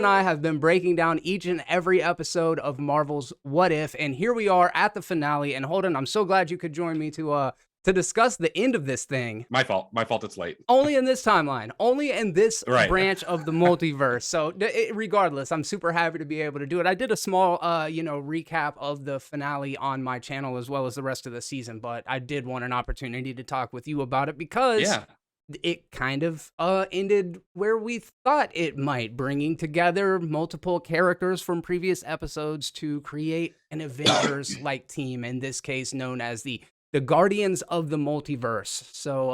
and I have been breaking down each and every episode of Marvel's What If, and here we are at the finale. And Holden, I'm so glad you could join me to discuss the end of this thing. My fault it's late. Only in this timeline, only in this Right. branch of the multiverse. So regardless, I'm super happy to be able to do it. I did a small, recap of the finale on my channel as well as the rest of the season, but I did want an opportunity to talk with you about it because it kind of ended where we thought it might, bringing together multiple characters from previous episodes to create an Avengers-like team, in this case known as the Guardians of the Multiverse. So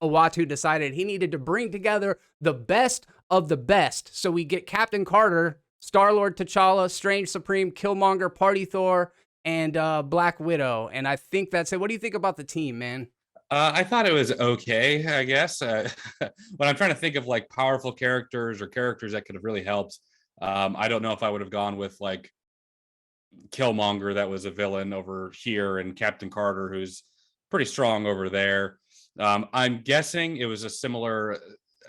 Uatu decided he needed to bring together the best of the best. So we get Captain Carter, Star-Lord, T'Challa, Strange Supreme, Killmonger, Party Thor, and Black Widow. And I think that's it. What do you think about the team, man? I thought it was okay, I guess. When I'm trying to think of like powerful characters or characters that could have really helped, I don't know if I would have gone with like Killmonger, that was a villain over here, and Captain Carter, who's pretty strong over there. I'm guessing it was a similar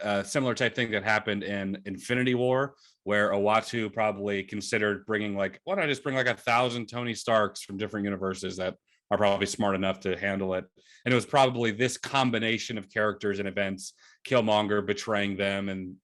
type thing that happened in Infinity War, where Uatu probably considered bringing like, why don't I just bring like 1,000 Tony Starks from different universes that are probably smart enough to handle it. And it was probably this combination of characters and events, Killmonger betraying them, and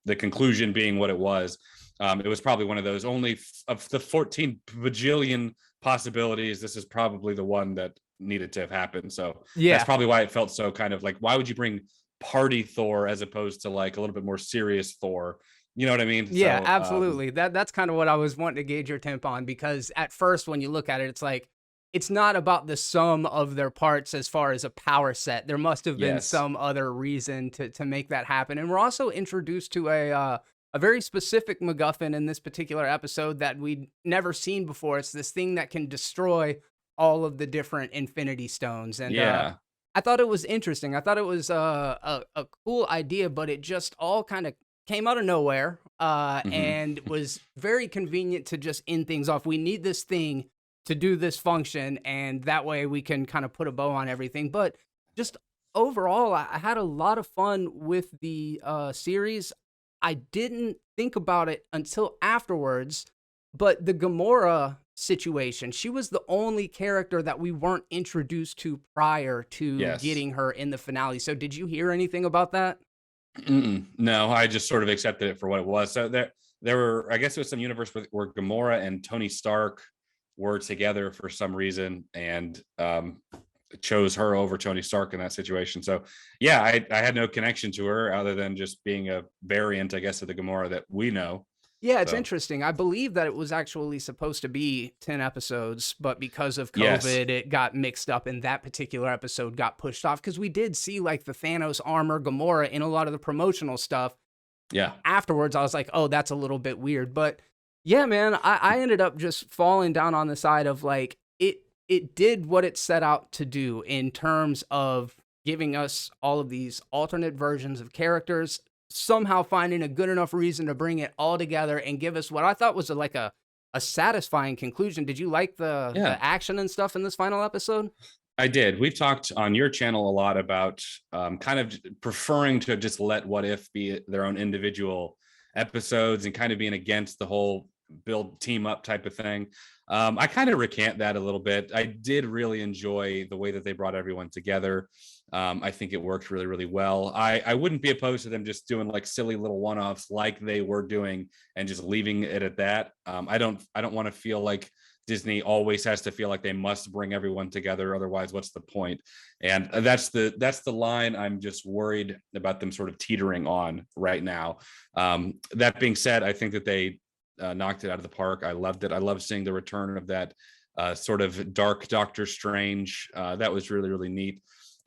the conclusion being what it was. It was probably one of those, only of the 14 bajillion possibilities, this is probably the one that needed to have happened. So that's probably why it felt so kind of like, why would you bring Party Thor as opposed to like a little bit more serious Thor? You know what I mean? Yeah, so, absolutely. That's kind of what I was wanting to gauge your temp on, because at first when you look at it, it's like, it's not about the sum of their parts as far as a power set. There must have been some other reason to make that happen. And we're also introduced to a very specific MacGuffin in this particular episode that we'd never seen before. It's this thing that can destroy all of the different Infinity Stones. And I thought it was interesting. I thought it was a cool idea, but it just all kind of came out of nowhere and was very convenient to just end things off. We need this thing to do this function, and that way we can kind of put a bow on everything. But just overall, I had a lot of fun with the series. I didn't think about it until afterwards, but the Gamora situation, she was the only character that we weren't introduced to prior to getting her in the finale. So did you hear anything about that? No, I just sort of accepted it for what it was. So there were, I guess it was some universe where Gamora and Tony Stark were together for some reason, and chose her over Tony Stark in that situation. So yeah, I had no connection to her other than just being a variant, I guess, of the Gamora that we know. Yeah, it's interesting. I believe that it was actually supposed to be 10 episodes, but because of COVID, it got mixed up, and that particular episode got pushed off, because we did see like the Thanos armor Gamora in a lot of the promotional stuff. Yeah. Afterwards, I was like, oh, that's a little bit weird. But yeah, man, I ended up just falling down on the side of like, it did what it set out to do in terms of giving us all of these alternate versions of characters, somehow finding a good enough reason to bring it all together and give us what I thought was like a satisfying conclusion. Did you like the action and stuff in this final episode? I did. We've talked on your channel a lot about kind of preferring to just let What If be their own individual episodes and kind of being against the whole build team up type of thing. I kind of recant that a little bit. I did really enjoy the way that they brought everyone together. I think it worked really, really well. I wouldn't be opposed to them just doing like silly little one-offs like they were doing and just leaving it at that. I don't want to feel like Disney always has to feel like they must bring everyone together. Otherwise, what's the point? And that's the line I'm just worried about them sort of teetering on right now. That being said, I think that they knocked it out of the park. I loved it. I love seeing the return of that sort of dark Doctor Strange. That was really, really neat.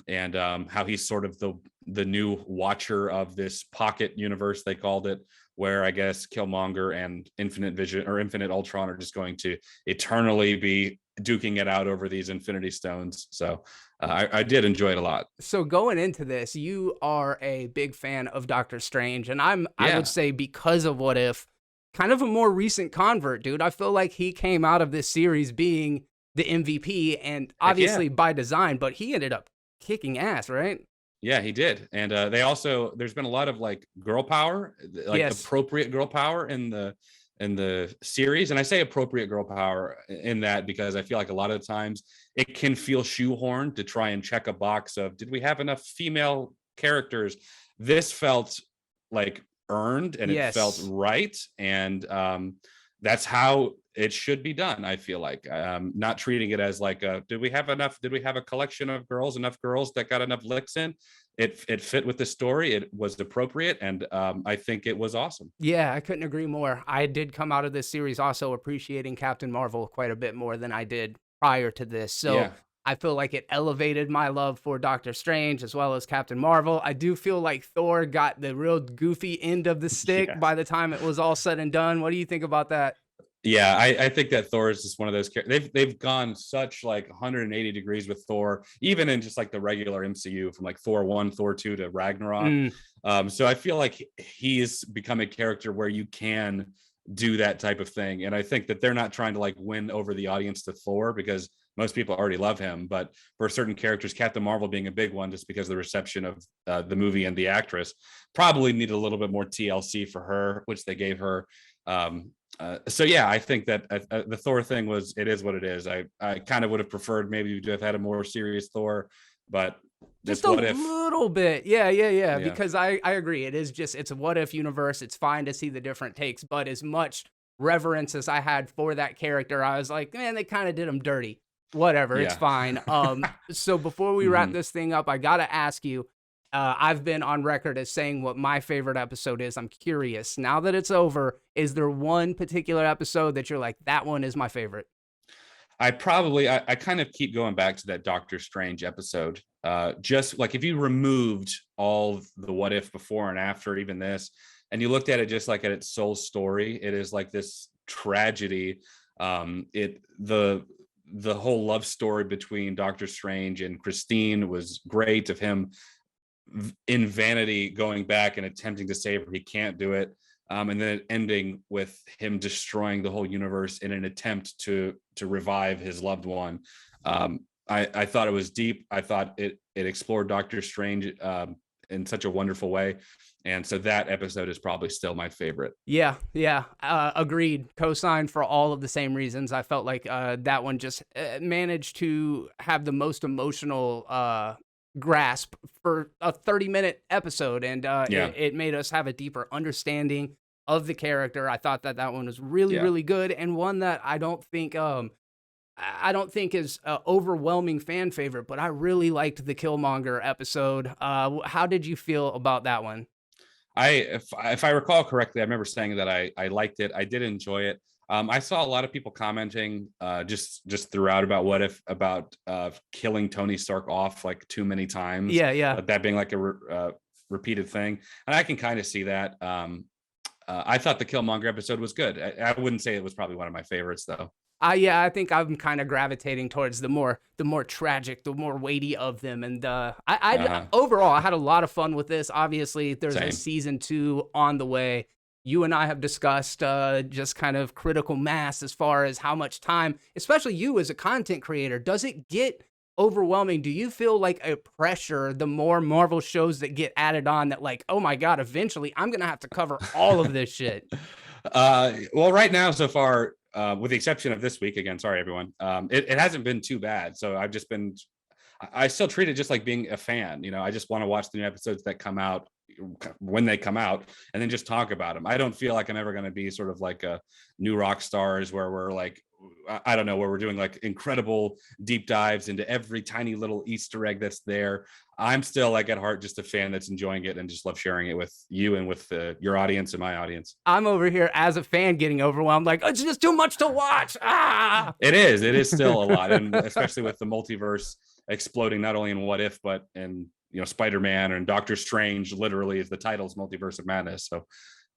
And how he's sort of the new watcher of this pocket universe, they called it, where I guess Killmonger and Infinite Vision or Infinite Ultron are just going to eternally be duking it out over these Infinity Stones. So I did enjoy it a lot. So going into this, you are a big fan of Doctor Strange, and I would say, because of What If, kind of a more recent convert, dude. I feel like he came out of this series being the MVP, and obviously by design, but he ended up kicking ass, right? Yeah, he did. And they also, there's been a lot of like girl power, like Yes. appropriate girl power in the series. And I say appropriate girl power in that because I feel like a lot of the times it can feel shoehorned to try and check a box of, did we have enough female characters? This felt like earned, and it felt Yes. right. And that's how it should be done. I feel like not treating it as like did we have a collection of girls, enough girls that got enough licks in? It fit with the story, it was appropriate, and I think it was awesome. Yeah, I couldn't agree more. I did come out of this series also appreciating Captain Marvel quite a bit more than I did prior to this. So Yeah. I feel like it elevated my love for Doctor Strange as well as Captain Marvel. I do feel like Thor got the real goofy end of the stick Yes. by the time it was all said and done. What do you think about that? Yeah, I think that Thor is just one of those they've gone such like 180 degrees with Thor, even in just like the regular MCU, from like Thor 1, Thor 2 to Ragnarok. Mm, So I feel like he's become a character where you can do that type of thing. And I think that they're not trying to like win over the audience to Thor, because most people already love him. But for certain characters, Captain Marvel being a big one, just because of the reception of the movie and the actress, probably needed a little bit more TLC for her, which they gave her. So yeah, I think that the Thor thing it is what it is. I kind of would have preferred maybe to have had a more serious Thor, but just this a what if. little bit. Yeah. Yeah, Because I agree. It's a what if universe. It's fine to see the different takes, but as much reverence as I had for that character, I was like, man, they kind of did him dirty. Whatever, it's yeah. fine. So before we wrap Mhm. this thing up, I gotta ask you. I've been on record as saying what my favorite episode is. I'm curious. Now that it's over, is there one particular episode that you're like, that one is my favorite? I kind of keep going back to that Doctor Strange episode. Just like if you removed all the what if before and after, even this, and you looked at it just like at its sole story, it is like this tragedy. The whole love story between Doctor Strange and Christine was great, of him in vanity going back and attempting to save her. He can't do it. And then ending with him destroying the whole universe in an attempt to revive his loved one. I thought it was deep. I thought it explored Doctor Strange in such a wonderful way. And so that episode is probably still my favorite. Yeah. Agreed. Co-signed for all of the same reasons. I felt like that one just managed to have the most emotional grasp for a 30-minute episode, and Yeah. it made us have a deeper understanding of the character. I thought that one was really, Yeah. really good, and one that I don't think is a overwhelming fan favorite, but I really liked the Killmonger episode. How did you feel about that one? If I recall correctly, I remember saying that I liked it. I did enjoy it. I saw a lot of people commenting just throughout about killing Tony Stark off like too many times. Yeah. That being like a repeated thing, and I can kind of see that. I thought the Killmonger episode was good. I wouldn't say it was probably one of my favorites though. Yeah, I think I'm kind of gravitating towards the more tragic, the more weighty of them. And overall, I had a lot of fun with this. Obviously, there's a Same. season 2 on the way. You and I have discussed just kind of critical mass as far as how much time, especially you as a content creator, does it get overwhelming? Do you feel like a pressure the more Marvel shows that get added on, that like, oh my God, eventually I'm going to have to cover all of this shit? Well, right now, so far, with the exception of this week, again, sorry everyone, it hasn't been too bad. So I still treat it just like being a fan. I just want to watch the new episodes that come out when they come out, and then just talk about them. I don't feel like I'm ever going to be sort of like a new rock stars where we're like, I don't know, where we're doing like incredible deep dives into every tiny little Easter egg that's there. I'm still like at heart just a fan that's enjoying it and just love sharing it with you and with your audience and my audience. I'm over here as a fan getting overwhelmed, like, it's just too much to watch. Ah! It is still a lot, and especially with the multiverse exploding not only in What If but in Spider-Man and Doctor Strange. Literally, is the title's Multiverse of Madness. So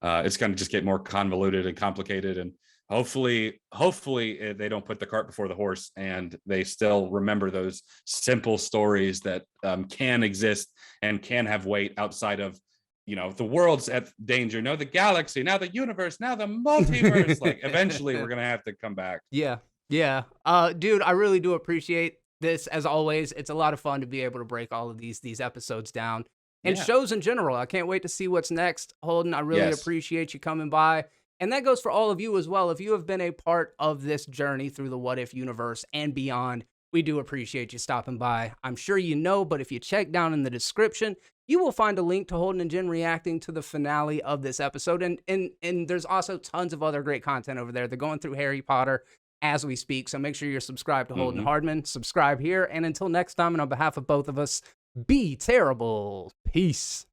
it's going to just get more convoluted and complicated, and hopefully they don't put the cart before the horse, and they still remember those simple stories that can exist and can have weight outside of the world's at danger, no, the galaxy, now the universe, now the multiverse. Like eventually we're gonna have to come back. Yeah. Dude, I really do appreciate this, as always, it's a lot of fun to be able to break all of these episodes down and Yeah. shows in general. I can't wait to see what's next. Holden, I really appreciate you coming by. And that goes for all of you as well. If you have been a part of this journey through the What If universe and beyond, we do appreciate you stopping by. I'm sure you know, but if you check down in the description, you will find a link to Holden and Jen reacting to the finale of this episode. And there's also tons of other great content over there. They're going through Harry Potter as we speak. So make sure you're subscribed to Holden Hardman. Subscribe here. And until next time, and on behalf of both of us, be terrible. Peace.